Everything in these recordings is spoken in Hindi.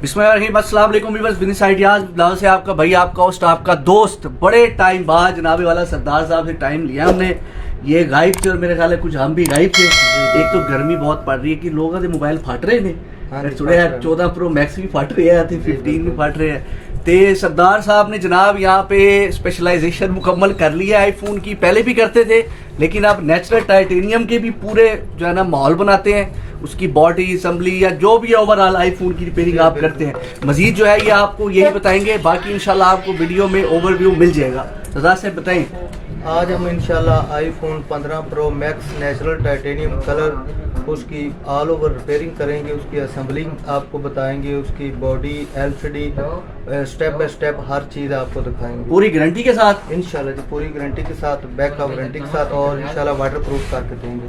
बिस्मिल्लाहिर्रहमानिर्रहीम। अस्सलाम वालेकुम व्यूअर्स, बिनी साइडियाज ब्लॉग से आपका भाई, आपका होस्ट, आपका दोस्त। बड़े टाइम बाद जनाबे वाला सरदार साहब से टाइम लिया हमने। ये गायब थे और मेरे ख्याल है कुछ हम भी गायब थे। एक तो गर्मी बहुत पड़ रही है कि लोगों के मोबाइल फट रहे ने। थोड़े 14 प्रो मैक्स भी फट रहे हैं, 15 भी फट रहे हैं। तो सरदार साहब ने जनाब यहाँ पे स्पेशलाइजेशन मुकम्मल कर लिया है आईफोन की। पहले भी करते थे लेकिन अब नेचुरल टाइटेनियम के भी पूरे जो है ना माहौल बनाते हैं। उसकी बॉडी असम्बली या जो भी ओवरऑल आईफोन की रिपेयरिंग आप करते हैं। मजीद जो है ये आपको यही बताएंगे, बाकी इंशाल्लाह आपको वीडियो में ओवरव्यू मिल जाएगा। सरदार साहब बताएं। आज हम इंशाल्लाह iPhone 15 pro max natural titanium colour उसकी ऑल ओवर रिपेयरिंग करेंगे, उसकी असेंबलिंग आपको बताएंगे, उसकी body LCD step by step हर चीज़ आपको दिखाएंगे पूरी गारंटी के साथ इंशाल्लाह जी, पूरी गारंटी के साथ, बैकअप वारंटी के साथ और इंशाल्लाह वाटर प्रूफ करके देंगे।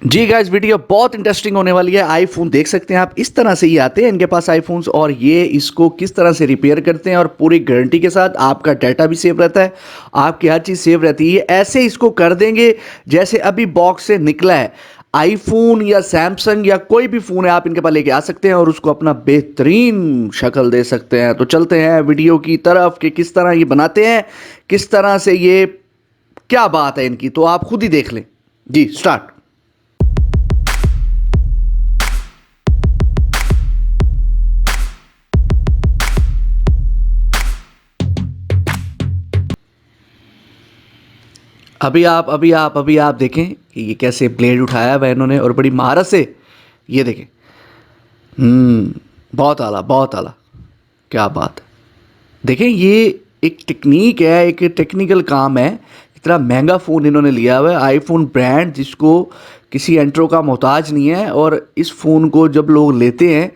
जी गाइस, वीडियो बहुत इंटरेस्टिंग होने वाली है। आईफोन देख सकते हैं आप, इस तरह से ही आते हैं इनके पास आईफोन्स, और ये इसको किस तरह से रिपेयर करते हैं और पूरी गारंटी के साथ। आपका डाटा भी सेव रहता है, आपकी हर चीज़ सेव रहती है। ऐसे इसको कर देंगे जैसे अभी बॉक्स से निकला है। आईफोन या सैमसंग या कोई भी फ़ोन है, आप इनके पास लेके आ सकते हैं और उसको अपना बेहतरीन शक्ल दे सकते हैं। तो चलते हैं वीडियो की तरफ कि किस तरह ये बनाते हैं, किस तरह से ये, क्या बात है इनकी, तो आप खुद ही देख लें। जी स्टार्ट। अभी आप देखें कि ये कैसे ब्लेड उठाया है इन्होंने और बड़ी महारत से। ये देखें, बहुत आला, बहुत आला, क्या बात है। देखें, ये एक टेक्निक है, एक टेक्निकल काम है। इतना महंगा फ़ोन इन्होंने लिया हुआ है, आईफोन ब्रांड, जिसको किसी एंट्रो का मोहताज नहीं है। और इस फ़ोन को जब लोग लेते हैं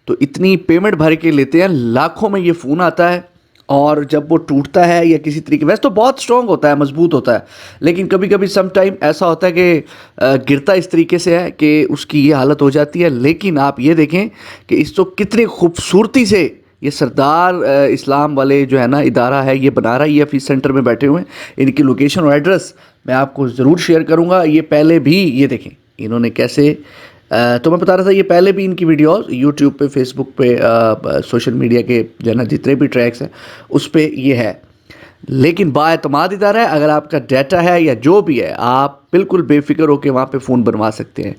तो इतनी पेमेंट भर के लेते हैं, लाखों में ये फ़ोन आता है। और जब वो टूटता है या किसी तरीके, वैसे तो बहुत स्ट्रॉन्ग होता है, मजबूत होता है, लेकिन कभी कभी सम टाइम ऐसा होता है कि गिरता इस तरीके से है कि उसकी ये हालत हो जाती है। लेकिन आप ये देखें कि इसको कितनी खूबसूरती से ये सरदार इस्लाम वाले जो है ना इदारा है, ये बना रहा है। ये ऑफिस सेंटर में बैठे हुए हैं। इनकी लोकेशन और एड्रेस मैं आपको ज़रूर शेयर करूँगा। ये पहले भी, ये देखें इन्होंने कैसे, तो मैं बता रहा था, ये पहले भी इनकी वीडियोस यूट्यूब पे, फेसबुक पे, सोशल मीडिया के जो है ना जितने भी ट्रैक्स हैं उस पे ये है। लेकिन बाएतमाद इदारा है। अगर आपका डाटा है या जो भी है, आप बिल्कुल बेफिक्र होकर वहाँ पे फ़ोन बनवा सकते हैं।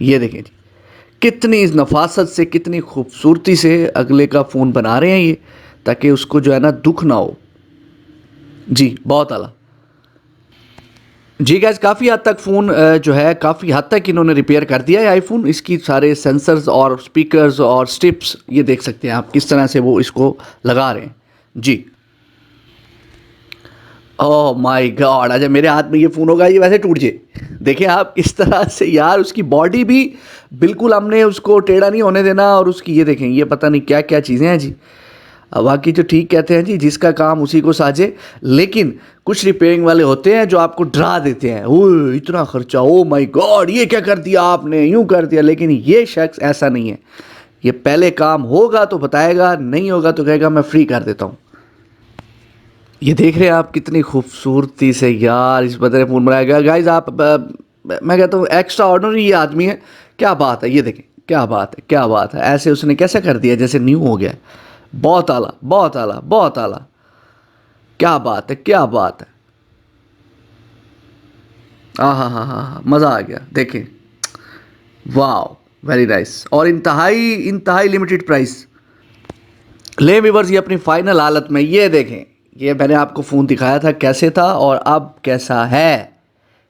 ये देखें जी, कितनी नफासत से, कितनी खूबसूरती से अगले का फ़ोन बना रहे हैं ये, ताकि उसको जो है ना दुख ना हो। जी बहुत आला। जी गैस, काफ़ी हद तक फ़ोन जो है, काफ़ी हद तक इन्होंने रिपेयर कर दिया है आईफोन। इसकी सारे सेंसर्स और स्पीकर्स और स्ट्रिप्स ये देख सकते हैं आप किस तरह से वो इसको लगा रहे हैं। जी ओह माय गॉड, अच्छा मेरे हाथ में ये फ़ोन होगा, ये वैसे टूट जाए। देखें आप किस तरह से यार, उसकी बॉडी भी बिल्कुल हमने उसको टेढ़ा नहीं होने देना। और उसकी ये देखें, ये पता नहीं क्या क्या चीज़ें हैं जी। बाकी जो ठीक कहते हैं जी, जिसका काम उसी को साजे। लेकिन कुछ रिपेयरिंग वाले होते हैं जो आपको डरा देते हैं, ओह इतना खर्चा, ओ माय गॉड ये क्या कर दिया आपने, यूँ कर दिया। लेकिन ये शख्स ऐसा नहीं है, ये पहले काम होगा तो बताएगा, नहीं होगा तो कहेगा मैं फ्री कर देता हूँ। ये देख रहे हैं आप कितनी खूबसूरती से यार इस बंदे ने फ़ोन बनाया गया गाइज। आप मैं कहता हूँ एक्स्ट्रा ऑर्डिनरी ये आदमी है। क्या बात है, ये देखें क्या बात है, क्या बात है। ऐसे उसने कैसे कर दिया जैसे न्यू हो गया। बहुत आला, बहुत आला, बहुत आला। क्या बात है, क्या बात है। हाँ हाँ हाँ हाँ हाँ, मज़ा आ गया देखें। वाह वेरी नाइस। और इंतहाई इंतहाई लिमिटेड प्राइस। ले व्यूअर्स, ये अपनी फाइनल हालत में ये देखें। ये मैंने आपको फ़ोन दिखाया था कैसे था और अब कैसा है।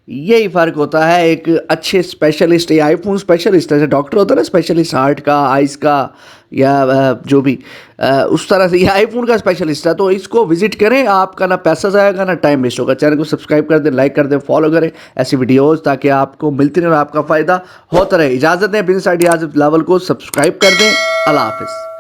यही फ़र्क होता है एक अच्छे स्पेशलिस्ट या आईफोन स्पेशलिस्ट, जैसे डॉक्टर होता है ना स्पेशलिस्ट हार्ट का, आइज़ का, या जो भी उस तरह से ये आईफोन का स्पेशलिस्ट है। तो इसको विजिट करें, आपका ना पैसा जाएगा ना टाइम वेस्ट होगा। चैनल को सब्सक्राइब कर दें, लाइक कर दें, फॉलो करें ऐसी वीडियोज़, ताकि आपको मिलती रहे और आपका फ़ायदा होता रहे। इजाज़त दें, बिज़नेस आइडियाज़ लेवल को सब्सक्राइब कर दें। अल्लाह हाफिज़।